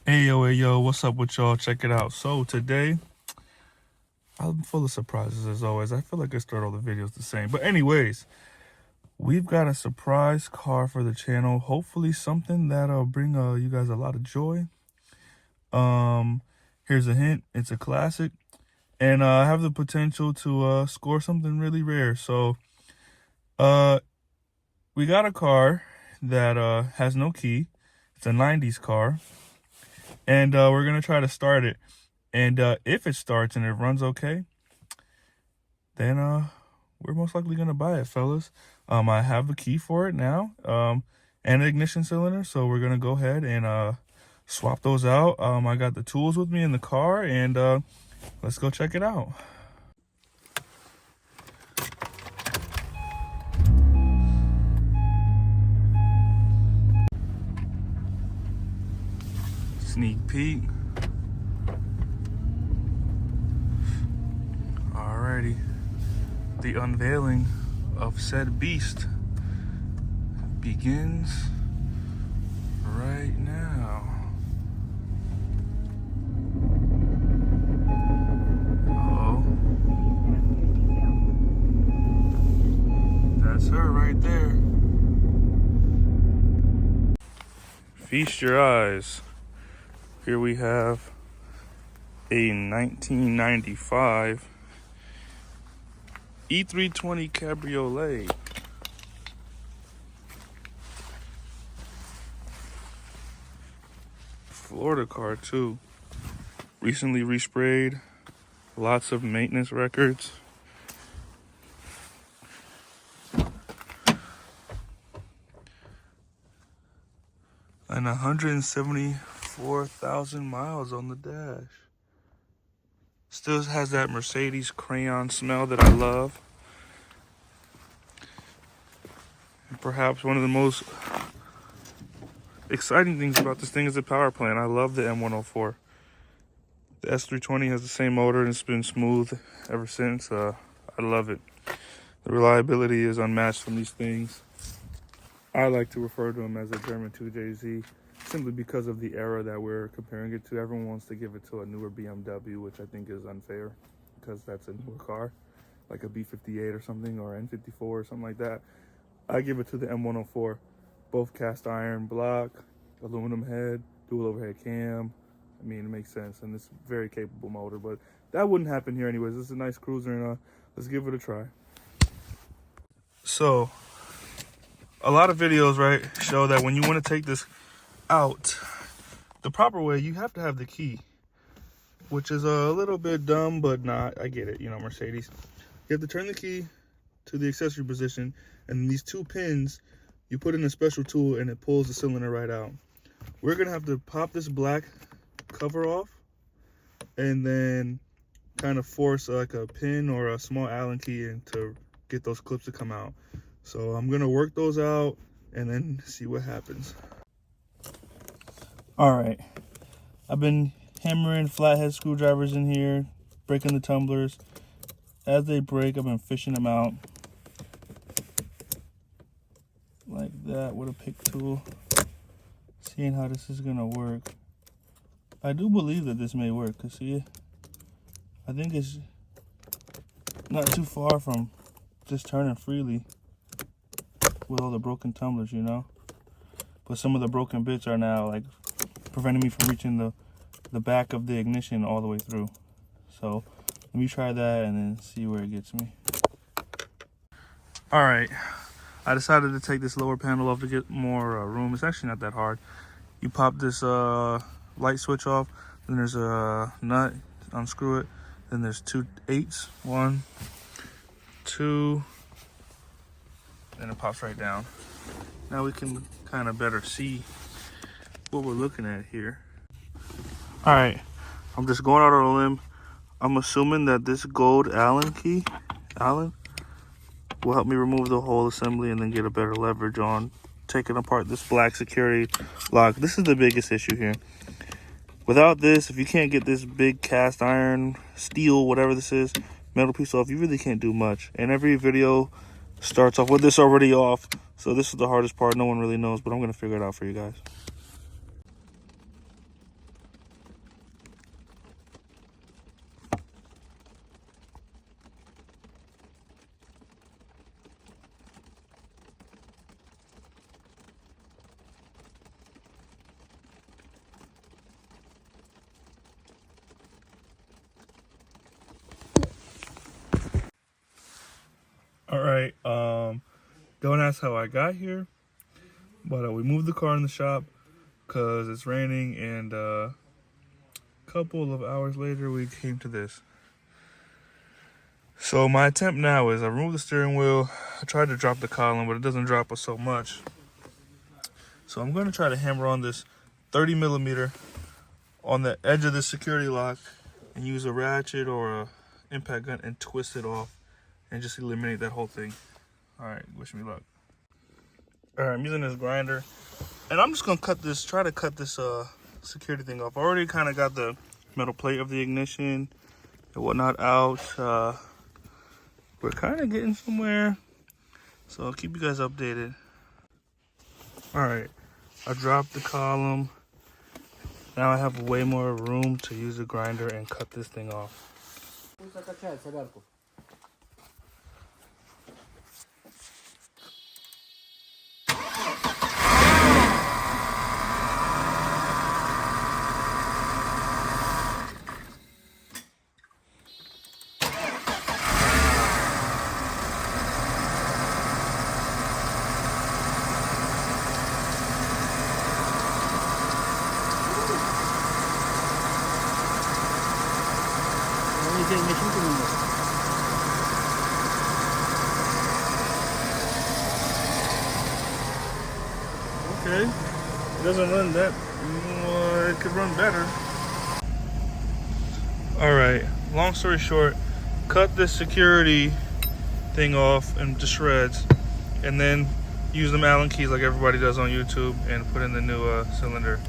Hey yo, what's up with y'all? Check it out. So today, I'm full of surprises as always. I feel like I start all the videos the same. But anyways, we've got a surprise car for the channel. Hopefully something that'll bring you guys a lot of joy. Here's a hint. It's a classic. And I have the potential to score something really rare. So we got a car that has no key. It's a 90s car. And we're going to try to start it. And if it starts and it runs okay, then we're most likely going to buy it, fellas. I have a key for it now and an ignition cylinder. So we're going to go ahead and swap those out. I got the tools with me in the car, and let's go check it out. Sneak peek. Alrighty. The unveiling of said beast begins right now. Uh-oh. That's her right there. Feast your eyes. Here we have a 1995 E320 Cabriolet. Florida car too. Recently resprayed. Lots of maintenance records. And 174,000 miles on the dash. Still has that Mercedes crayon smell that I love. And perhaps one of the most exciting things about this thing is the power plant. I love the M104. The S320 has the same motor and it's been smooth ever since. I love it. The reliability is unmatched from these things. I like to refer to them as a German 2JZ simply because of the era that we're comparing it to. Everyone wants to give it to a newer BMW, which I think is unfair because that's a newer car, like a B58 or something, or N54 or something like that. I give it to the M104. Both cast iron block, aluminum head, dual overhead cam. I mean, it makes sense, and it's a very capable motor, but that wouldn't happen here anyways. This is a nice cruiser, and let's give it a try. So, a lot of videos, right, show that when you want to take this out the proper way, you have to have the key, which is a little bit dumb, but not. I get it, you know, Mercedes. You have to turn the key to the accessory position, and these two pins, you put in a special tool, and it pulls the cylinder right out. We're going to have to pop this black cover off, and then kind of force like a pin or a small Allen key in to get those clips to come out. So I'm going to work those out and then see what happens. All right. I've been hammering flathead screwdrivers in here, breaking the tumblers. As they break, I've been fishing them out like that with a pick tool, seeing how this is going to work. I do believe that this may work, because see, I think it's not too far from just turning freely with all the broken tumblers, you know. But some of the broken bits are now like preventing me from reaching the back of the ignition all the way through. So let me try that and then see where it gets me. All right, I decided to take this lower panel off to get more room. It's actually not that hard. You pop this light switch off, then there's a nut, unscrew it, then there's 2 8s, 1, 2, and it pops right down. Now we can kind of better see what we're looking at here. All right, I'm just going out on a limb. I'm assuming that this gold Allen key, will help me remove the whole assembly and then get a better leverage on taking apart this black security lock. This is the biggest issue here. Without this, if you can't get this big cast iron, steel, whatever this is, metal piece off, you really can't do much. And every video starts off with this already off. So this is the hardest part. No one really knows, but I'm going to figure it out for you guys. right, don't ask how I got here, but we moved the car in the shop because it's raining, and a couple of hours later we came to this. So my attempt now is I removed the steering wheel. I tried to drop the column, but it doesn't drop us so much. So I'm going to try to hammer on this 30 millimeter on the edge of the security lock and use a ratchet or a impact gun and twist it off and just eliminate that whole thing. All right, wish me luck. All right, I'm using this grinder, and I'm just gonna try to cut this security thing off. I already kind of got the metal plate of the ignition and whatnot out. We're kind of getting somewhere, so I'll keep you guys updated. All right, I dropped the column. Now I have way more room to use the grinder and cut this thing off. Okay, it doesn't run that, it could run better. All right, long story short, cut this security thing off into shreds, and then use them Allen keys like everybody does on YouTube and put in the new cylinder.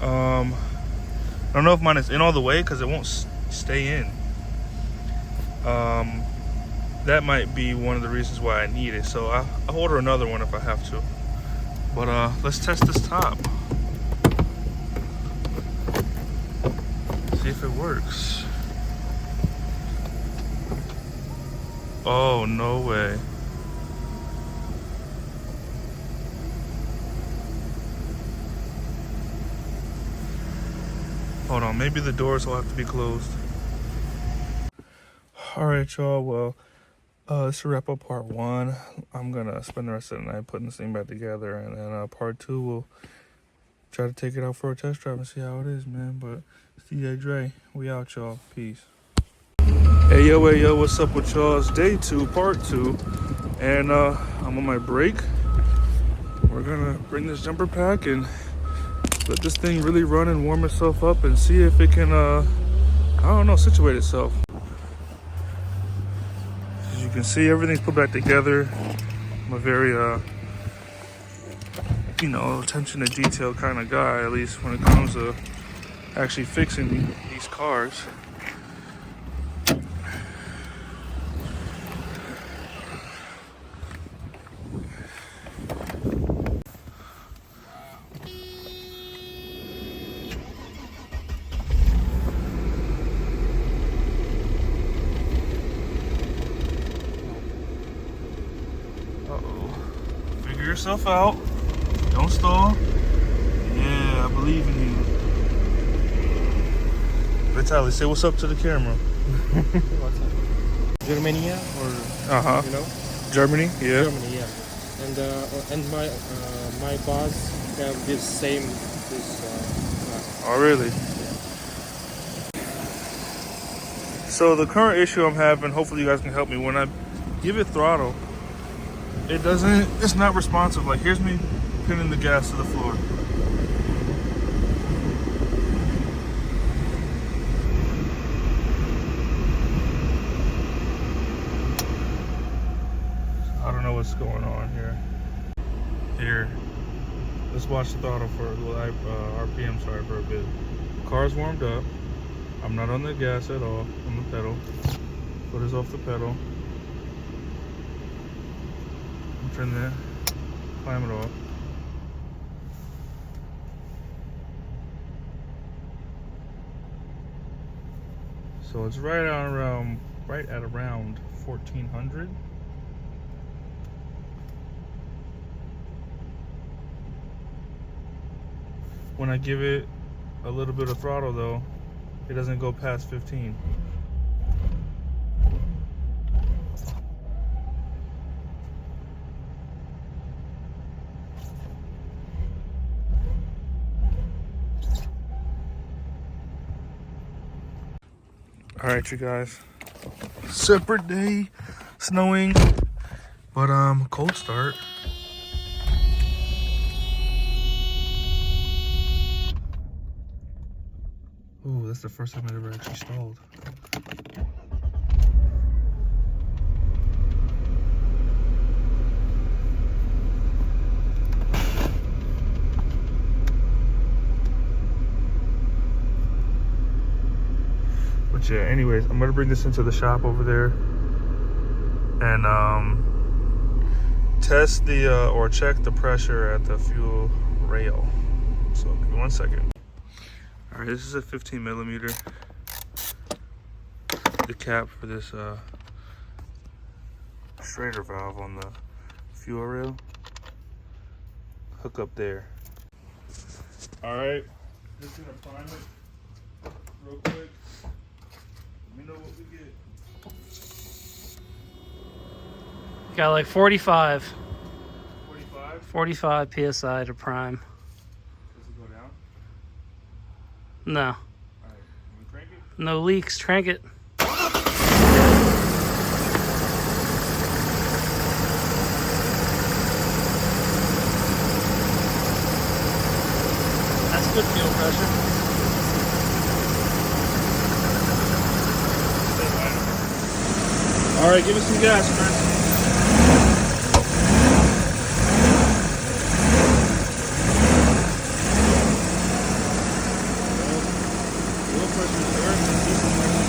I don't know if mine is in all the way because it won't stay in. That might be one of the reasons why I need it, so I'll order another one if I have to. But let's test this top. See if it works. Oh, no way. Hold on, maybe the doors will have to be closed. All right, y'all, well, let's wrap up part 1. I'm gonna spend the rest of the night putting this thing back together, and then part 2 we'll try to take it out for a test drive and see how it is, man. But it's D.R.A.E, we out, y'all. Peace. Hey yo, what's up with y'all? It's day 2, part 2, and I'm on my break. We're gonna bring this jumper pack and let this thing really run and warm itself up and see if it can, I don't know, situate itself. As you can see, everything's put back together. I'm a very, you know, attention to detail kind of guy, at least when it comes to actually fixing these cars. Figure yourself out. Don't stall. Yeah, I believe in you. Vitaly, say what's up to the camera. What's up? Germany or you know? Germany, yeah. Germany, yeah. And my boss have this same Oh, really? So the current issue I'm having, hopefully you guys can help me. When I give it throttle, it's not responsive. Like, here's me pinning the gas to the floor. I don't know what's going on here. Here, let's watch the throttle for RPM, sorry, for a bit. Car's warmed up. I'm not on the gas at all, on the pedal. Foot is off the pedal. Turn that, climb it off. So it's right at around 1400. When I give it a little bit of throttle though, it doesn't go past 15. All right, you guys. Separate day, snowing, but cold start. Oh, that's the first time I ever actually stalled. But yeah, anyways, I'm gonna bring this into the shop over there and test the or check the pressure at the fuel rail. So give me 1 second. All right, this is a 15 millimeter. The cap for this Schrader valve on the fuel rail. Hook up there. All right, just gonna prime it real quick. Let me know what we get. Got like 45. 45? 45 PSI to prime. Does it go down? No. All right, can we crank it? No leaks. Crank it. That's good fuel pressure. All right, give us some gas, man. Fuel pressure is decent.